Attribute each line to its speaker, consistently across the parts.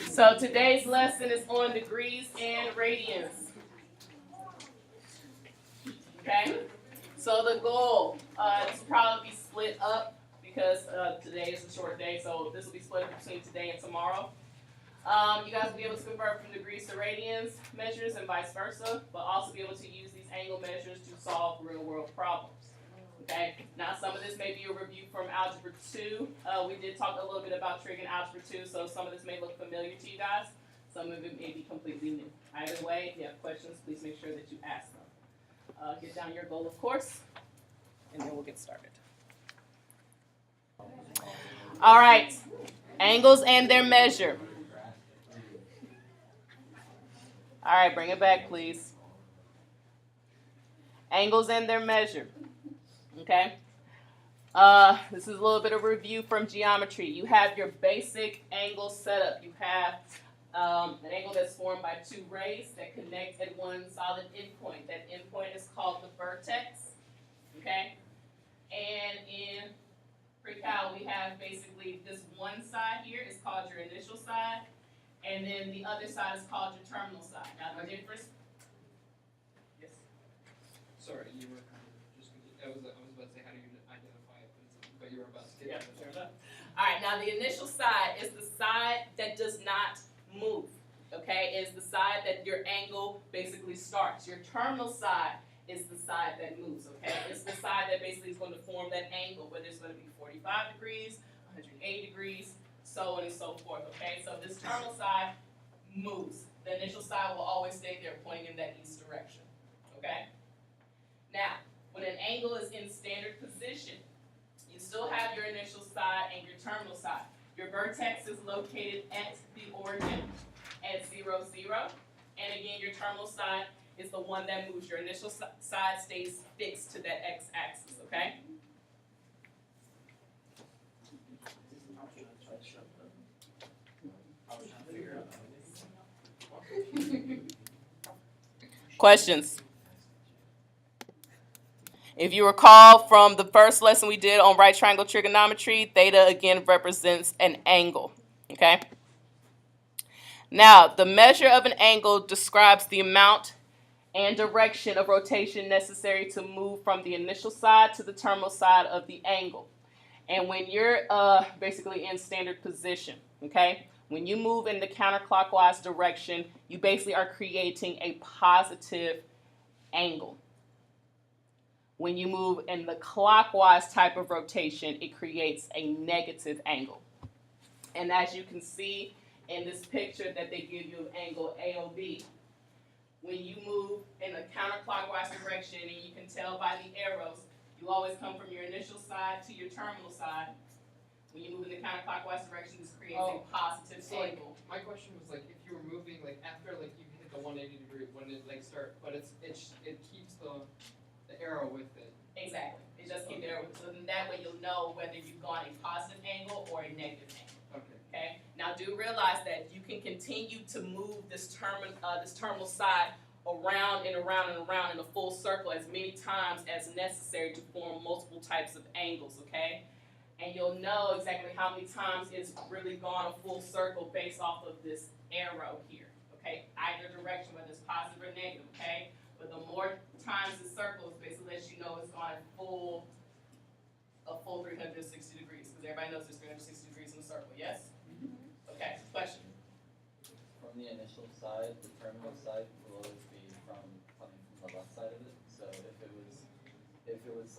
Speaker 1: So today's lesson is on degrees and radians. Okay? So the goal is to probably be split up because today is a short day, so this will be split up between today and tomorrow. You guys will be able to convert from degrees to radians measures and vice versa, but also be able to use these angle measures to solve real-world problems. Okay, now some of this may be a review from Algebra 2. We did talk a little bit about trig in Algebra 2, so some of this may look familiar to you guys. Some of it may be completely new. Either way, if you have questions, please make sure that you ask them. Get down your goal, of course, and then we'll get started. All right, angles and their measure. All right, bring it back, please. Angles and their measure. Okay. This is a little bit of review from geometry. You have your basic angle setup. You have an angle that's formed by two rays that connect at one solid endpoint. That endpoint is called the vertex. Okay. And in pre-cal, we have basically this one side here is called your initial side, and then the other side is called your terminal side. Now the difference. Yes.
Speaker 2: Sorry, you were kind of just. I was about to say, how do you identify it? But you were about to.
Speaker 1: Yeah, sure enough. All right, now the initial side is the side that does not move. Okay, is the side that your angle basically starts. Your terminal side is the side that moves. Okay, it's the side that basically is going to form that angle, whether it's going to be 45 degrees, 180 degrees, so on and so forth. Okay, so this terminal side moves. The initial side will always stay there, pointing in that east direction. Okay. Now, when an angle is in standard position, you still have your initial side and your terminal side. Your vertex is located at the origin at 0, 0. And again, your terminal side is the one that moves. Your initial side stays fixed to that x-axis, okay? Questions? If you recall from the first lesson we did on right triangle trigonometry, theta again represents an angle, okay? Now, the measure of an angle describes the amount and direction of rotation necessary to move from the initial side to the terminal side of the angle. And when you're basically in standard position, okay, when you move in the counterclockwise direction, you basically are creating a positive angle. When you move in the clockwise type of rotation, it creates a negative angle. And as you can see in this picture that they give you of angle AOB, when you move in a counterclockwise direction, and you can tell by the arrows, you always come from your initial side to your terminal side. When you move in the counterclockwise direction, this creates a positive angle.
Speaker 2: My question was if you were moving after you hit the 180 degree, when it start, but it keeps the arrow with it.
Speaker 1: Exactly. It just keeps the arrow with it. So then that way you'll know whether you've gone a positive angle or a negative angle. Okay. Now do realize that you can continue to move this terminal side around and around and around in a full circle as many times as necessary to form multiple types of angles. Okay. And you'll know exactly how many times it's really gone a full circle based off of this arrow here. Okay. Either direction, whether it's positive or negative. Okay. But the more times the circle is basically lets you know it's gone a full 360 degrees, because everybody knows there's 360 degrees in a circle, yes? Okay, question?
Speaker 3: From the initial side, the terminal side will always be coming from the left side of it. So if it was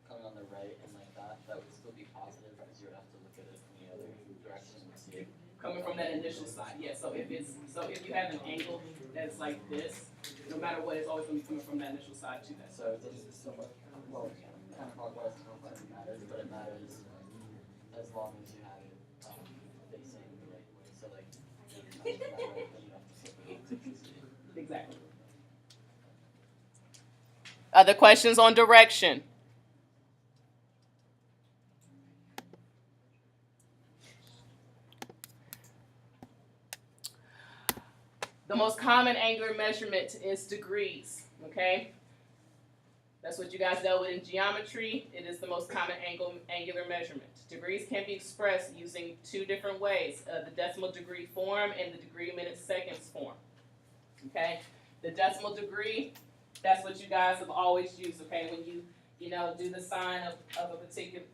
Speaker 3: coming on the right and that would still be positive because you would have to look at it from the other direction and see it.
Speaker 1: Coming from that initial side, yeah. So if you have an angle that's like this, no matter what, it's always going to be coming from that initial side to that.
Speaker 3: So it doesn't counterclockwise matters, but it matters as long as you have it facing the right way. So you have to flip it.
Speaker 1: Exactly. Other questions on direction? The most common angular measurement is degrees, okay? That's what you guys dealt with in geometry. It is the most common angular measurement. Degrees can be expressed using two different ways, the decimal degree form and the degree minutes seconds form. Okay? The decimal degree, that's what you guys have always used, okay? When you do the sign of a particular,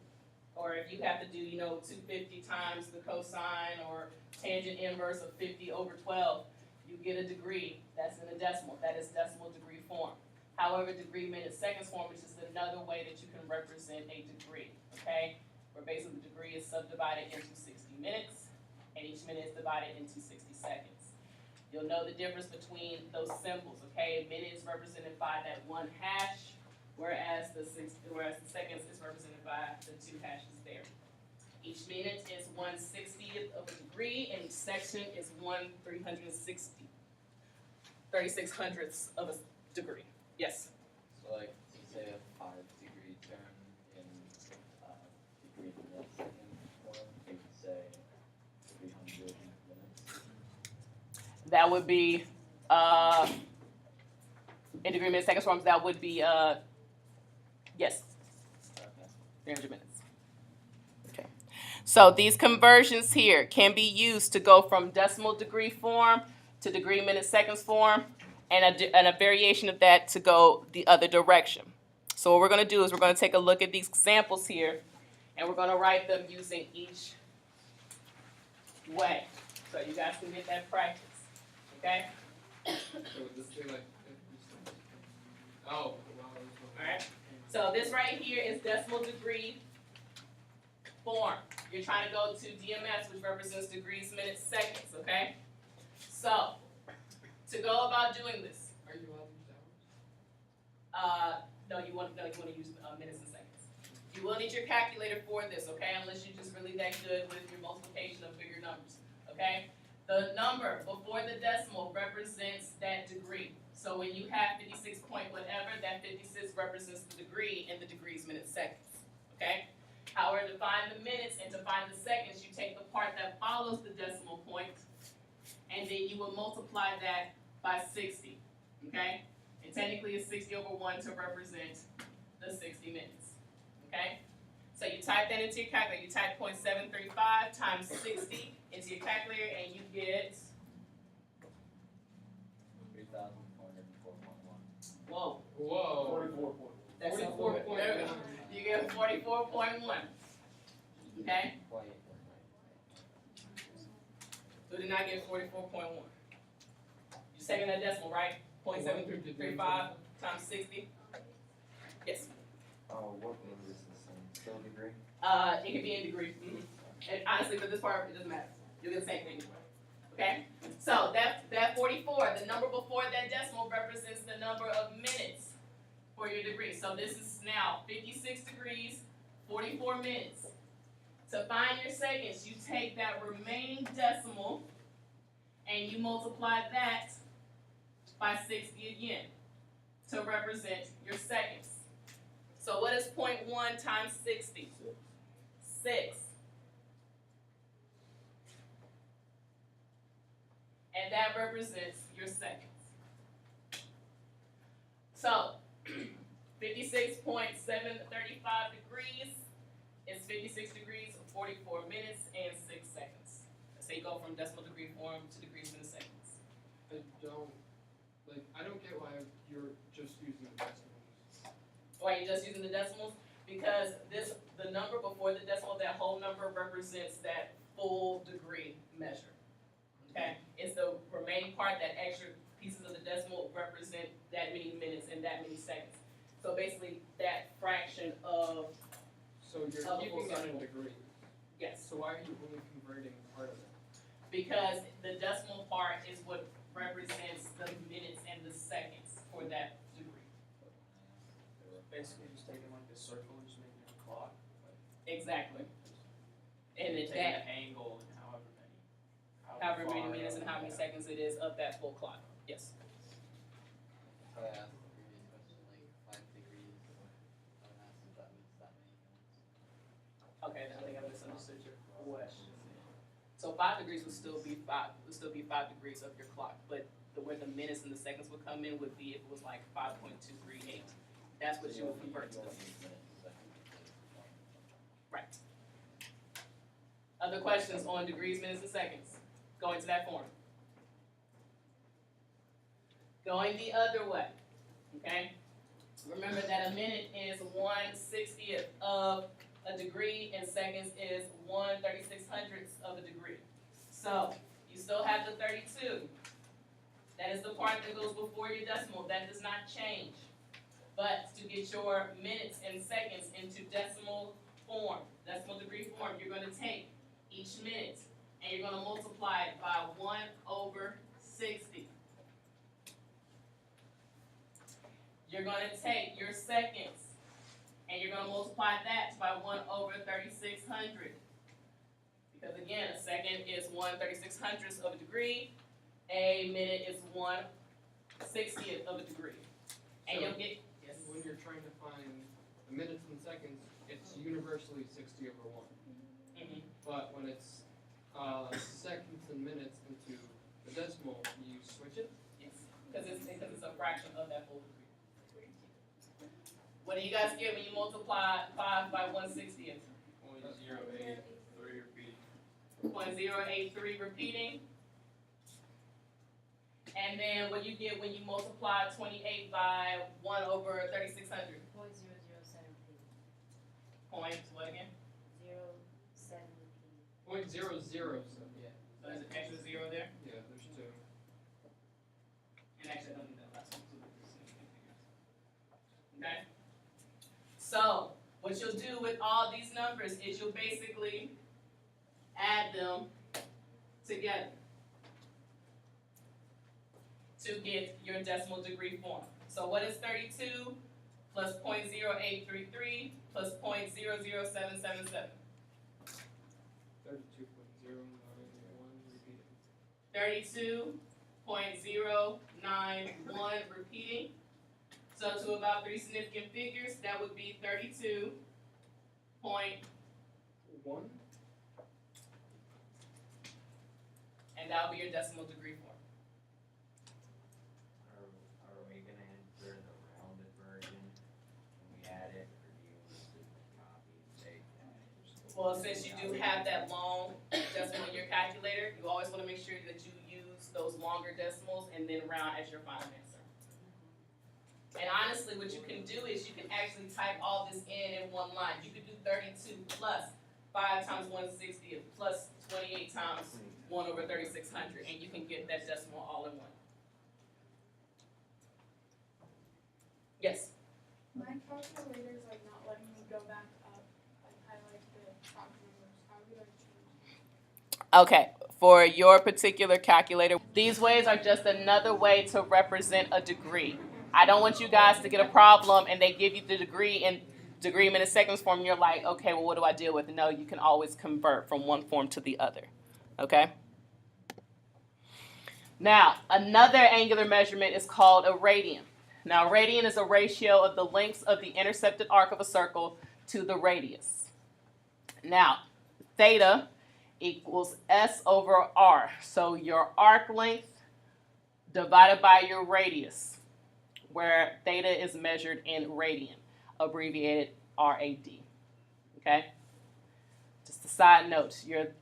Speaker 1: or if you have to do, 250 times the cosine or tangent inverse of 50 over 12, you get a degree. That's in a decimal. That is decimal degree form. However, degree minutes seconds form, which is another way that you can represent a degree, okay? Where basically the degree is subdivided into 60 minutes, and each minute is divided into 60 seconds. You'll know the difference between those symbols, okay? A minute is represented by that 1 hash, whereas the seconds is represented by the 2 hashes there. Each minute is 1/60th of a degree, and each section is 1/360, 3600ths of a degree. Yes?
Speaker 3: So like, to say a 5-degree turn in degree minute second form, you could say 300 minutes.
Speaker 1: That would be, in degree minute seconds forms, that would be, yes,
Speaker 3: Okay.
Speaker 1: 300 minutes. Okay. So these conversions here can be used to go from decimal degree form to degree minute seconds form, and a variation of that to go the other direction. So what we're going to do is we're going to take a look at these examples here, and we're going to write them using each way, so you guys can get that practice. Okay?
Speaker 2: So this say like, oh, wow.
Speaker 1: Alright, so this right here is decimal degree form. You're trying to go to DMS, which represents degrees, minutes, seconds, okay? So, to go about doing this,
Speaker 2: Are you allowed to use hours?
Speaker 1: no, you want to use minutes and seconds. You will need your calculator for this, okay? Unless you're just really that good with your multiplication of bigger numbers, okay? The number before the decimal represents that degree. So when you have 56 point whatever, that 56 represents the degree in the degrees, minutes, seconds, okay? However, to find the minutes and to find the seconds, you take the part that follows the decimal point, and then you will multiply that by 60, okay? And technically it's 60 over 1 to represent the 60 minutes, okay? So you type that into your calculator. You type 0.735 times 60 into your calculator, and you get,
Speaker 3: 3,404.1.
Speaker 1: whoa,
Speaker 2: Whoa.
Speaker 4: 44 point.
Speaker 1: that's
Speaker 2: 44.1.
Speaker 1: there we go. You get 44.1, okay?
Speaker 3: Quite.
Speaker 1: Who did not get 44.1? You're taking that decimal, right? 0.735 times 60? Yes.
Speaker 5: What number is this in? Still degree?
Speaker 1: It can be in degree. And honestly, for this part, it doesn't matter. You'll get the same thing anyway. Okay? So that 44, the number before that decimal represents the number of minutes for your degree. So this is now 56 degrees, 44 minutes. To find your seconds, you take that remaining decimal and you multiply that by 60 again to represent your seconds. So what is 0.1 times 60? 6. And that represents your seconds. So 56.735 degrees is 56 degrees, 44 minutes, and 6 seconds. So you go from decimal degree form to degrees, minutes, seconds.
Speaker 2: I don't get why you're just using the decimals.
Speaker 1: Why you're just using the decimals? Because the number before the decimal, that whole number represents that full degree measure. Okay? It's the remaining part, that extra pieces of the decimal represent that many minutes and that many seconds. So basically, that fraction of,
Speaker 2: So you're
Speaker 1: Of a
Speaker 2: keeping
Speaker 1: full
Speaker 2: it in
Speaker 1: circle.
Speaker 2: degree.
Speaker 1: yes.
Speaker 2: So why are you only converting part of it?
Speaker 1: Because the decimal part is what represents the minutes and the seconds for that degree.
Speaker 4: Basically just taking like this circle and just making it a clock.
Speaker 1: Exactly. And it's
Speaker 4: taking
Speaker 1: that,
Speaker 4: the angle and
Speaker 1: however many
Speaker 4: far
Speaker 1: minutes and how many
Speaker 4: yeah.
Speaker 1: seconds it is of that full clock. Yes.
Speaker 3: That's why I asked the previous question, like 5 degrees. I don't ask if that means that many minutes.
Speaker 1: Okay, then I think I misunderstood your question. So 5 degrees would still be 5 degrees of your clock, but where the minutes and the seconds would come in would be if it was like 5.238. That's what you would convert to.
Speaker 3: You only use minutes and seconds.
Speaker 1: Right. Other questions on degrees, minutes, and seconds? Going to that form. Going the other way, okay? Remember that a minute is 1/60th of a degree, and seconds is 1/3600th of a degree. So, you still have the 32. That is the part that goes before your decimal. That does not change. But to get your minutes and seconds into decimal form, decimal degree form, you're going to take each minute and you're going to multiply it by 1/60. You're going to take your seconds and you're going to multiply that by 1/3600. Because again, a second is 1/3600th of a degree. A minute is 1/60th of a degree. And
Speaker 2: So,
Speaker 1: you'll get, yes.
Speaker 2: when you're trying to find the minutes and seconds, it's universally 60/1.
Speaker 1: Mhm.
Speaker 2: But when it's seconds and minutes into the decimal, you switch it.
Speaker 1: Yes, because it's a fraction of that full degree. What do you guys get when you multiply 5 by 1/60th?
Speaker 4: 0.083 repeat.
Speaker 1: 0.083 repeating. And then what you get when you multiply 28 by 1/3600?
Speaker 6: 0.007p.
Speaker 1: Point, what again?
Speaker 6: 0.07p.
Speaker 2: 0.007. Yeah.
Speaker 1: So there's an extra 0 there?
Speaker 2: Yeah, there's two.
Speaker 1: And actually, I don't need that last one too. Okay? So, what you'll do with all these numbers is you'll basically add them together to get your decimal degree form. So what is 32 plus 0.0833 plus 0.00777?
Speaker 2: 32.091 repeating.
Speaker 1: 32.091 repeating. So to about 3 significant figures, that would be 32.1, and that would be your decimal degree form.
Speaker 5: Are we gonna enter the rounded version when we add it, or do you want to copy and paste that?
Speaker 1: Well, since you do have that long decimal in your calculator, you always want to make sure that you use those longer decimals and then round as your final answer. And honestly, what you can do is you can actually type all this in one line. You could do 32 plus 5 times 1/60th plus 28 times 1/3600, and you can get that decimal all in one. Yes?
Speaker 7: My calculator's like not letting me go back up, like highlight the top numbers. How do I change?
Speaker 1: Okay, for your particular calculator, these ways are just another way to represent a degree. I don't want you guys to get a problem and they give you the degree in degree minute seconds form and you're like, okay, well, what do I deal with? No, you can always convert from one form to the other, okay? Now, another angular measurement is called a radian. Now, a radian is a ratio of the lengths of the intercepted arc of a circle to the radius. Now, theta equals S over R. So your arc length divided by your radius, where theta is measured in radian, abbreviated RAD. Okay? Just a side note, your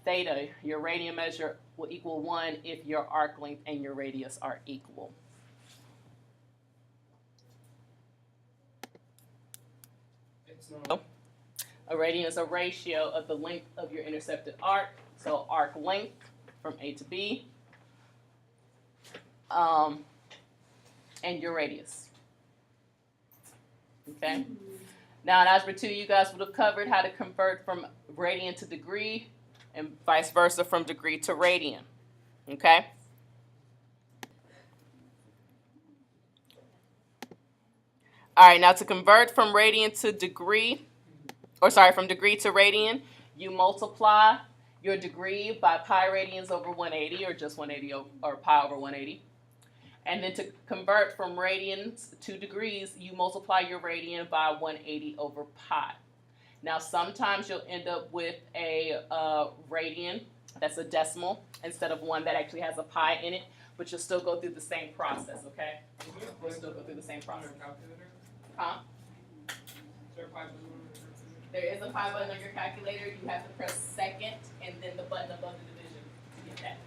Speaker 1: theta, your radian measure, will equal 1 if your arc length and your radius are equal.
Speaker 2: It's not.
Speaker 1: A radian is a ratio of the length of your intercepted arc, so arc length from A to B, and your radius. Okay? Now in Algebra 2, you guys would have covered how to convert from radian to degree and vice versa from degree to radian. Okay? All right, now to convert from radian to degree, from degree to radian, you multiply your degree by pi radians over 180, or just 180 or pi over 180. And then to convert from radians to degrees, you multiply your radian by 180 over pi. Now, sometimes you'll end up with a radian that's a decimal instead of one that actually has a pi in it, but you'll still go through the same process, okay? We'll still go through the same process.
Speaker 2: Calculator?
Speaker 1: Huh?
Speaker 2: Is there a 5 decimal?
Speaker 1: There is a pi button on your calculator. You have to press second and then the button above the division to get that.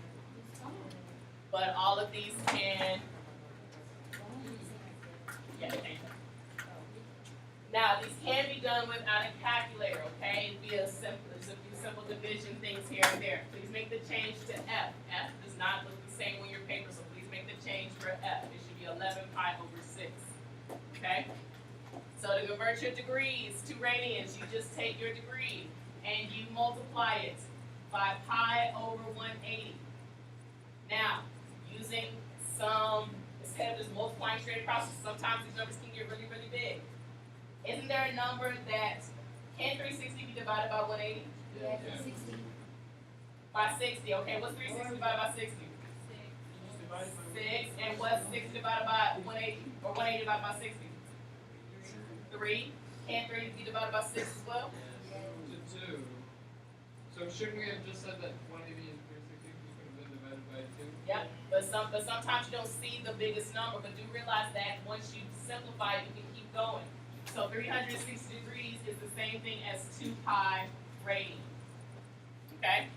Speaker 1: But all of these can, yeah, they can. Now, these can be done without a calculator, okay? Via simple division things here and there. Please make the change to F. F does not look the same on your paper, so please make the change for F. It should be 11 pi over 6, okay? So to convert your degrees to radians, you just take your degree and you multiply it by pi over 180. Now, using instead of just multiplying straight across, sometimes these numbers can get really, really big. Isn't there a number that, can 360 be divided by 180?
Speaker 2: Yeah.
Speaker 7: 60.
Speaker 1: By 60, okay, what's 360 divided by 60? 6, and what's 6 divided by 180, or 180 divided by 60? 3, can 3 be divided by 6 as well?
Speaker 2: To 2. So shouldn't we have just said that 180 and 360 could have been divided by 2?
Speaker 1: Yep, but sometimes you don't see the biggest number, but do realize that once you simplify it, you can keep going. So 360 degrees is the same thing as 2 pi radians. Okay?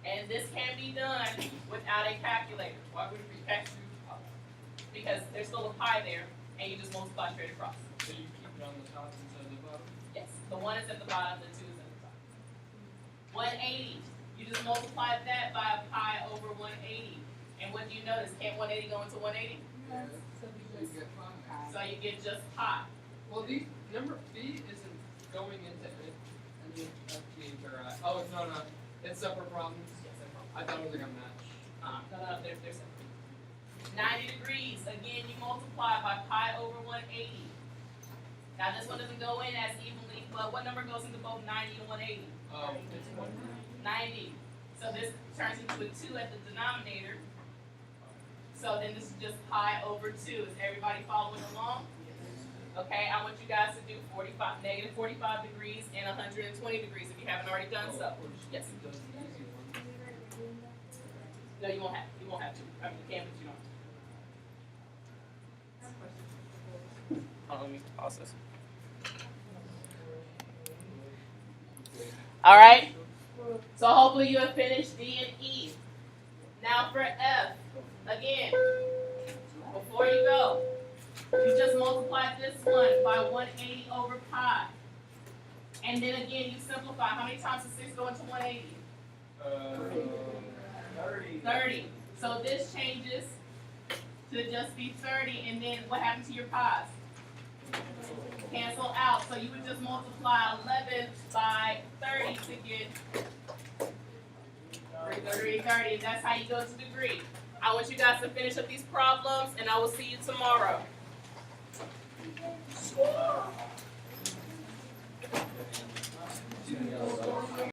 Speaker 1: And this can be done without a calculator. Why would it be because there's still a pi there, and you just multiply straight across.
Speaker 2: So you keep it on the top instead of the bottom?
Speaker 1: Yes, the 1 is at the bottom, the 2 is at the top. 180, you just multiply that by a pi over 180. And what do you notice? Can't 180 go into 180?
Speaker 2: Yeah. So you get 5.
Speaker 1: So you get just pi.
Speaker 2: Well, the number B isn't going into any FT or oh, it's not a. It's separate problems.
Speaker 1: Yes, no problem.
Speaker 2: I thought it was like a match.
Speaker 1: No, they're separate. 90 degrees, again, you multiply by pi over 180. Now this one doesn't go in as evenly, but what number goes into both 90 and 180?
Speaker 2: It's 1.
Speaker 1: 90. So this turns into a 2 at the denominator. So then this is just pi over 2. Is everybody following along? Okay, I want you guys to do negative 45 degrees and 120 degrees if you haven't already done so. Yes.
Speaker 2: It does the easy one.
Speaker 1: No, you won't have to. I mean, you can, but you don't. Let me pause this. All right. So hopefully you have finished D and E. Now for F, again, before you go, you just multiply this one by 180 over pi. And then again, you simplify. How many times does 6 go into 180? 30. So this changes to just be 30. And then what happens to your pi's? Cancel out. So you would just multiply 11 by 30 to get 330. That's how you go to degree. I want you guys to finish up these problems, and I will see you tomorrow.